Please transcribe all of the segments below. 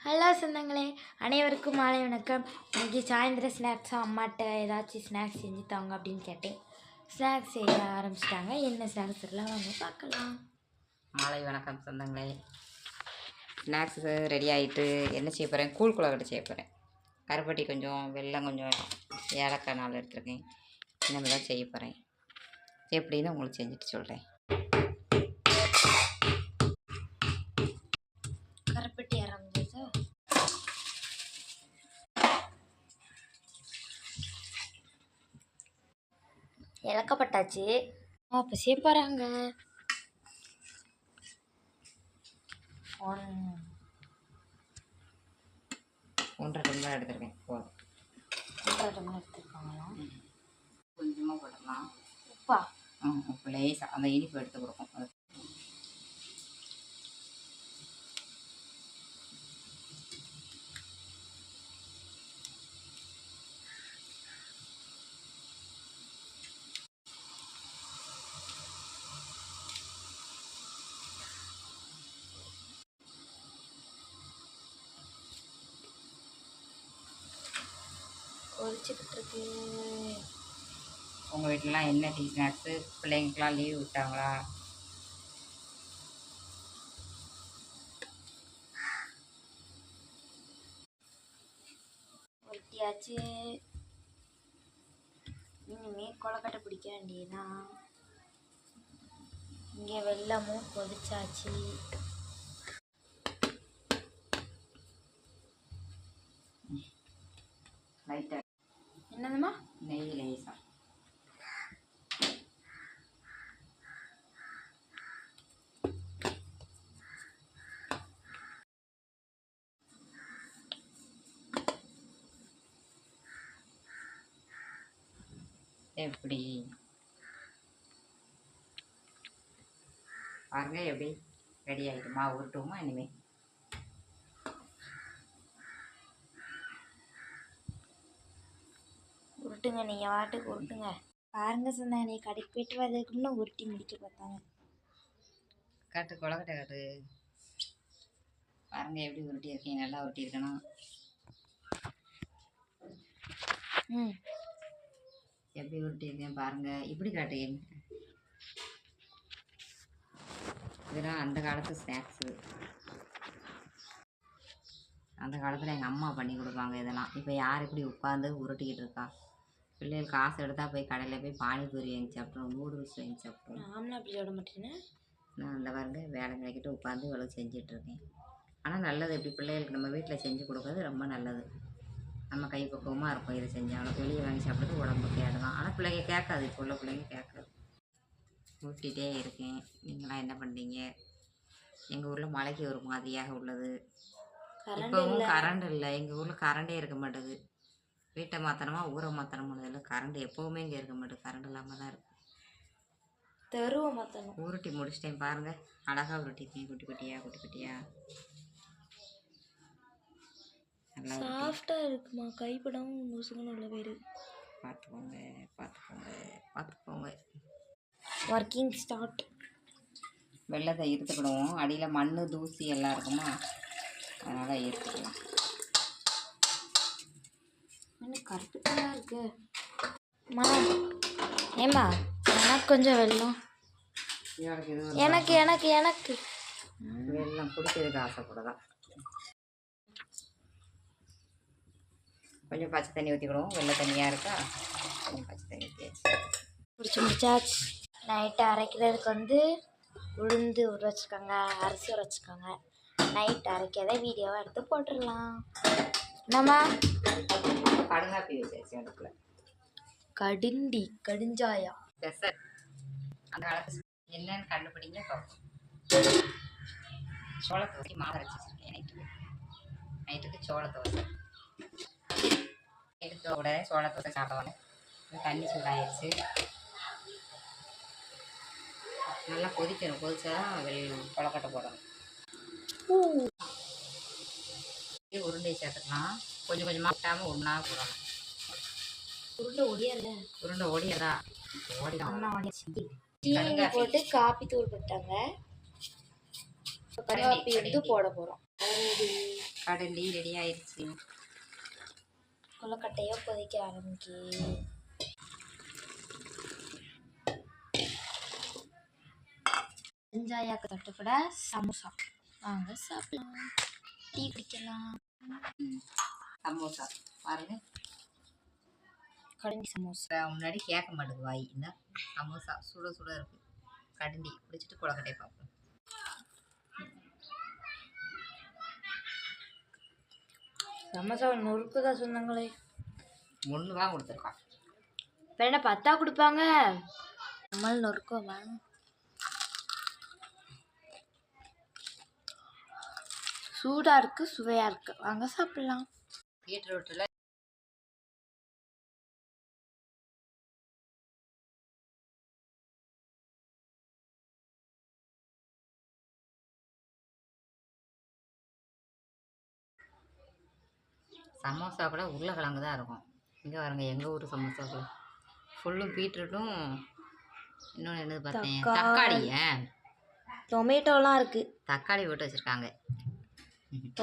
Hello சொந்தங்களே, அனைவருக்கும் மாலை வணக்கம். இன்றைக்கி சாயந்தரம் ஸ்நாக்ஸாக அம்மாட்ட ஏதாச்சும் ஸ்நாக்ஸ் செஞ்சு தாங்க அப்படின்னு கேட்டேன். ஸ்நாக்ஸ் செய்ய ஆரம்பிச்சிட்டாங்க. என்ன ஸ்நாக்ஸ் எல்லாம் வாங்க பார்க்கலாம். மாலை வணக்கம் சொந்தங்களே. ஸ்நாக்ஸு ரெடி ஆகிட்டு என்ன செய்ய போகிறேன், கூழ் குழக்கட்டை செய்ய போகிறேன். கருப்பட்டி கொஞ்சம், வெல்லம் கொஞ்சம், ஏலக்காய் 4 எடுத்துருக்கேன். இந்த மாதிரி தான் செய்ய போகிறேன். எப்படின்னு உங்களுக்கு செஞ்சுட்டு சொல்கிறேன். கருப்பட்டி ஆரம்பிச்சா இலக்கப்பட்டாச்சு. அப்போ செய்ய போகிறாங்க. 1.5 டம்ளர் எடுத்துருக்கேன். போதும். 1.5 டம்ளர் எடுத்துருக்காங்களா? கொஞ்சமாக போடலாம். உப்பா? உப்பு லேசாக அந்த இனிப்பு எடுத்து கொடுக்கும். அது ஒழிச்சிக்கிட்டு. உங்கள் வீட்டிலலாம் என்ன டீ ஸ்நாக்ஸு? பிள்ளைங்களுக்கெலாம் லீவ் விட்டாங்களா? ஒட்டியாச்சு. இனிமேல் கொலக்கட்டை பிடிக்க வேண்டியதுதான். இங்கே வெல்லமும் கொதிச்சாச்சு. லைட்டாக என்னதுமா? நெய் லேசா. எப்படி பாருங்க, எப்படி ரெடி ஆகிட்டுமா? உருட்டுமா இனிமேல்? உருட்டுங்க, நீங்கள் வாட்டுக்கு உருட்டுங்க. பாருங்க சொன்ன நீ கடைக்கு போயிட்டு வரதுக்குன்னு உருட்டி முடிக்க பார்த்தாங்க. காட்டு கொலக்கட்டை காட்டு. பாருங்க எப்படி உருட்டி இருக்கீங்க. நல்லா உருட்டி இருக்கணும். எப்படி உருட்டி இருக்கேன் பாருங்க. இப்படி காட்டு. இதெல்லாம் அந்த காலத்து ஸ்நாக்ஸு. அந்த காலத்தில் எங்கள் அம்மா பண்ணி கொடுப்பாங்க இதெல்லாம். இப்போ யார் இப்படி உட்காந்து உருட்டிக்கிட்டு இருக்கா? பிள்ளைகள் காசு எடுத்தால் போய் கடையில் போய் பானிபூரி வாங்கி சாப்பிட்றோம், நூடுல்ஸ் வாங்கி சாப்பிட்றோம். நானும் அப்படி சொல்ல மாட்டேன்னு. நான் அந்த பாருங்க வேலை நினைக்கிட்டு உட்காந்து இவ்வளோ செஞ்சிட்ருக்கேன். ஆனால் நல்லது, இப்படி பிள்ளைகளுக்கு நம்ம வீட்டில் செஞ்சு கொடுக்குறது ரொம்ப நல்லது. நம்ம கை பக்குவமாக இருக்கும். இதை செஞ்சாலும் வெளியே வாங்கி சாப்பிட்றது உடம்பு கேடு தான். ஆனால் பிள்ளைங்க கேட்காது. இப்போ உள்ள பிள்ளைங்க கேட்காது. ஊட்டிகிட்டே இருக்கேன். நீங்களாம் என்ன பண்ணுறீங்க? எங்கள் ஊரில் மழைக்கு ஒரு மாதிரியாக உள்ளது. இப்போவும் கரண்ட் இல்லை. எங்கள் ஊரில் கரண்டே இருக்க மாட்டேது. வீட்டை மாற்றணுமா ஊரை மாற்றணுமா இல்லை, கரண்ட் எப்போவுமே இங்கே இருக்க மாட்டேது. கரண்ட் இல்லாமல் தான் இருக்குது. தெருவை மாற்றணும். உருட்டி முடிச்சிட்டேன் பாருங்கள். அழகாக உருட்டிருக்கேன். குட்டி குட்டியாக குட்டி குட்டியாக நல்லா சாஃப்டாக இருக்குமா? கைப்படாமல் முசுகணும் உள்ள பேர். பார்த்துக்கோங்க பார்த்துக்கோங்க பார்த்துக்கோங்க. Working start. வெள்ளத்தை இருத்துக்கிடுவோம். அடியில் மண் தூசி எல்லாம் இருக்குமா, அதனால் இருத்துக்கலாம். இன்னும் கருப்புக்கெல்லாம் இருக்கு. ஏம்மா எனக்கு கொஞ்சம் வெல்லம். எனக்கு எனக்கு எனக்கு வெல்லம் குடிக்கிறதுக்கு ஆசைப்படுதான். கொஞ்சம் பச்சை தண்ணி ஊற்றிக்கிடுவோம். வெள்ளை தண்ணியாக இருக்கா, கொஞ்சம் பச்சை தண்ணி ஊற்றி முடிச்சாச்சு. நைட்டு அரைக்கிறதுக்கு உளுந்து ஊற வச்சுக்கோங்க, அரிசி ஊற வச்சுக்கோங்க. நைட்டு அரைக்கிறத வீடியோவை எடுத்து போட்டுடலாம். நம்ம கடுங்காப்பி வச்சாச்சு அடுப்பில். கடிஞ்சாயா பெசர் அந்த காலத்து என்னன்னு கண்டுபிடிங்க பார்ப்போம். சோளத்தை வச்சு மாவு அரைச்சி வச்சுருக்கேன். நைட்டுக்கு சோளத்தை வச்சு எடுத்தோட சோளத்தை வச்சு சாப்பிடுவாங்க. தண்ணி சூடாகிடுச்சு. நல்லா கொதிக்கணும். கொதிச்சா வெள்ளம் கொலக்கட்டை போடணும். உருண்டை சேர்த்துக்கலாம். கொஞ்சம் கொஞ்சமாக விட்டாமல் ஒன்றா போடணும். உருண்டை ஓடியதா போட்டு காப்பி தூள் போட்டாங்க. கருவேப்பி வந்து போட போகிறோம். கடலி ரெடி ஆயிடுச்சு. கொழுக்கட்டையோ கொதிக்க ஆரம்பிக்கு. வெங்காயாக்கு தொட்டுக்கூட சமோசா வாங்க சாப்பிடலாம், டீ குடிக்கலாம். சமோசா பாருங்க, கடண்டி சமோசா. முன்னாடி கேட்க மாட்டேங்குது வாய். இந்த சமோசா சுட சுட இருக்கு. கடண்டி குடிச்சிட்டு கொழுக்கட்டை பார்ப்போம். சமோசா நொறுக்கு தான் சொன்னாங்களே, 1 தான் கொடுத்துருக்கான். இப்போ என்ன 10 கொடுப்பாங்க? நம்மளும் நொறுக்குவோமா? சூடாக இருக்குது, சுவையாக இருக்குது, வாங்க சாப்பிட்லாம். பீட்ரூட்டில் சமோசா கூட உருளைக்கிழங்கு தான் இருக்கும். இங்கே பாருங்க, எங்கள் ஊர் சமோசாக்குள்ள ஃபுல்லும் பீட்ரூட்டும், இன்னொன்று என்னது பார்த்தேன், தக்காளியை டொமேட்டோலாம் இருக்குது, தக்காளி போட்டு வச்சுருக்காங்க.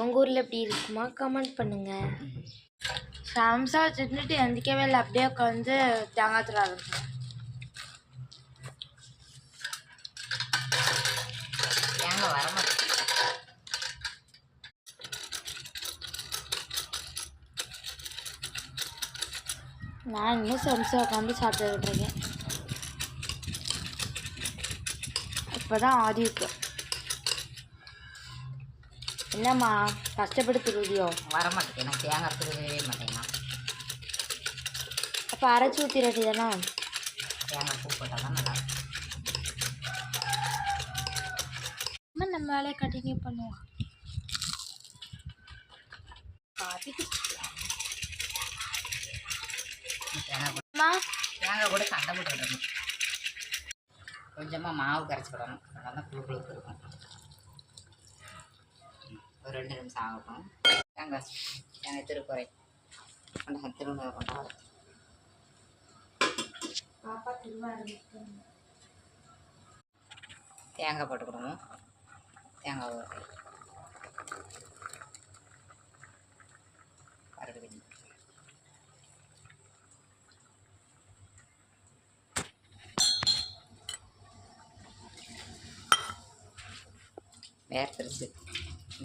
உங்கள் ஊரில் எப்படி இருக்குமா கமெண்ட் பண்ணுங்கள். சமோசா வச்சுட்டு எந்திக்கவே இல்லை, அப்படியே உட்காந்து தேங்காய் தர ஆரம்பிச்சேன். தேங்காய் வரமாட்டேன். நான் இன்னும் சமோசா உட்காந்து சாப்பிட்டுக்கிட்டு இருக்கேன். இப்போ தான் ஆதி இருக்கு. என்னம்மா கஷ்டப்பட்டு திருவியோ? வரமாட்டேன், நான் தேங்காய் திருவே மாட்டேங்கண்ணா. அப்போ அரைச்சி ஊற்றி ரெடி தானே? தேங்காய் பூ போட்டால் தான் நல்லா இருக்கும். நம்ம வேலையை கண்டினியூ பண்ணுவோம். காஃபி தேங்காய் கூட சண்டை போட்டு விடணும். கொஞ்சமாக மாவு கரைச்சி விடணும், அதனால தான் புழு இருக்கும். ஒரு 2 நிமிஷம் ஆகட்டும். தேங்காய் திருக்குறை கொண்டா திரும்ப கொண்டா பாப்பா திரும்ப தேங்காய் போட்டுக்கிடணும். தேங்காய் கருது வேர்த்துருச்சு,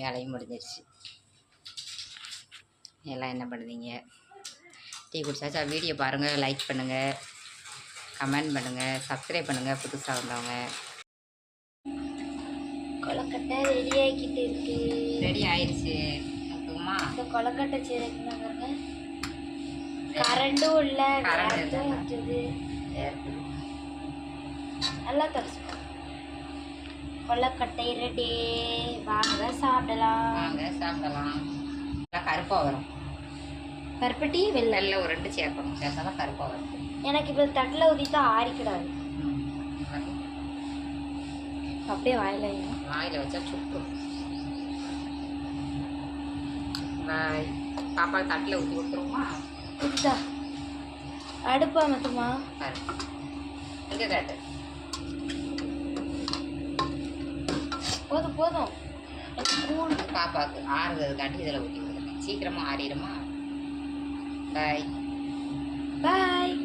வேலையும் முடிஞ்சிருச்சு. எல்லாம் என்ன பண்ணுறீங்க? டீ குடிச்சாச்சா? வீடியோ பாருங்கள், லைக் பண்ணுங்கள், கமெண்ட் பண்ணுங்கள், சப்ஸ்கிரைப் பண்ணுங்கள் புதுசாக வந்தவங்க. கொழுக்கட்டை ரெடி ஆகிக்கிட்டு இருக்கு. ரெடி ஆயிடுச்சு. முக்கியமா இந்த கொழுக்கட்டை செய்யறதுனாங்க கரண்டும் இல்லை, கரண்டும் ஊற்றுது, நல்லா தரிச்சு. கொழுக்கட்டை ரெடி, வாங்க சாப்பிடலாம். வாங்க சாப்பிடலாம். நல்லா கருப்பாக வரும். கருப்பட்டி வெள்ளை ஒரு 2 சேர்க்கணும், சேர்த்தா தான் கருப்பாக வரும். எனக்கு இப்போ தட்டில் ஊற்றிட்டா ஆறிக்கிடாது, அப்படியே வாயில் வச்சா சுக்கும். பாய். பாப்பா தட்டில் ஊற்றி கொடுத்துருவோமா? ஊற்றா அடுப்பா மட்டுமா? இங்கே காட்டு. போதும் போதும். பாப்பாவுக்கு ஆறுறதுக்காண்டி இதில் ஊற்றி கொடுத்துருக்கேன். சீக்கிரமாக ஆறிடுமா? பாய் பாய்.